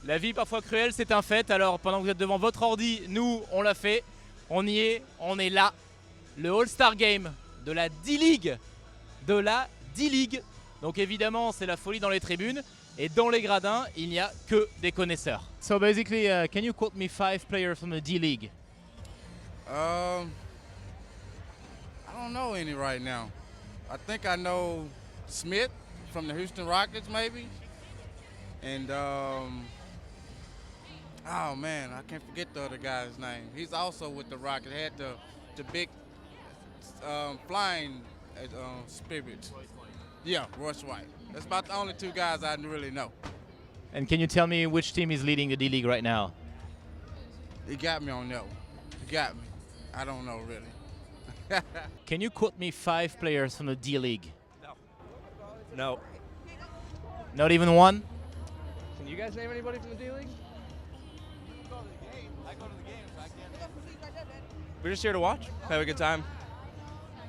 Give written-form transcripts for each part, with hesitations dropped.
La vie parfois cruelle, c'est un fait. Alors pendant que vous êtes devant votre ordi, nous, on l'a fait. On y est, on est là. Le All-Star Game de la D-League. De la D-League. Donc évidemment, c'est la folie dans les tribunes. Et dans les gradins, il n'y a que des connaisseurs. So basically, can you quote me 5 players from the D-League? I don't know any right now. I think I know Smith from the Houston Rockets, maybe. And, oh man, I can't forget the other guy's name. He's also with the Rockets. Had the big flying spirit. Yeah, Royce White. That's about the only two guys I really know. And can you tell me which team is leading the D-League right now? He got me on that one. He got me. I don't know really. Can you quote me 5 players from the D-League? No. Not even one? Can you guys name anybody from the D-League? We're just here to watch, have a good time.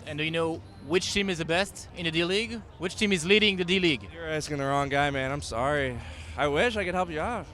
And do you know which team is the best in the D-League? Which team is leading the D-League? You're asking the wrong guy, man. I'm sorry. I wish I could help you out.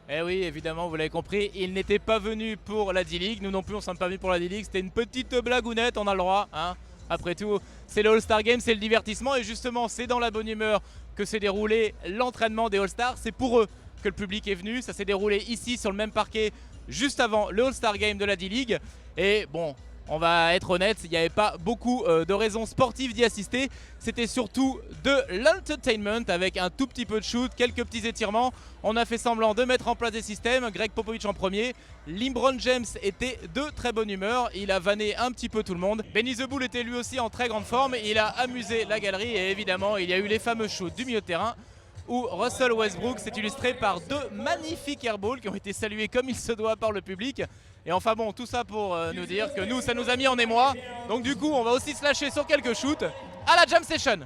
Eh oui, évidemment, vous l'avez compris, il n'était pas venu pour la D-League. Nous non plus, on ne sommes pas venus pour la D-League. C'était une petite blagounette, on a le droit. Hein. Après tout, c'est le All-Star Game, c'est le divertissement. Et justement, c'est dans la bonne humeur que s'est déroulé l'entraînement des All-Stars. C'est pour eux que le public est venu. Ça s'est déroulé ici, sur le même parquet, juste avant le All-Star Game de la D-League. Et bon, on va être honnête, il n'y avait pas beaucoup de raisons sportives d'y assister. C'était surtout de l'entertainment avec un tout petit peu de shoot, quelques petits étirements. On a fait semblant de mettre en place des systèmes. Greg Popovich en premier. LeBron James était de très bonne humeur. Il a vanné un petit peu tout le monde. Benny the Bull était lui aussi en très grande forme. Il a amusé la galerie et évidemment, il y a eu les fameux shoots du milieu de terrain où Russell Westbrook s'est illustré par 2 magnifiques airballs qui ont été salués comme il se doit par le public. Et enfin bon, tout ça pour nous dire que nous, ça nous a mis en émoi. Donc du coup, on va aussi se lâcher sur quelques shoots à la Jam Session.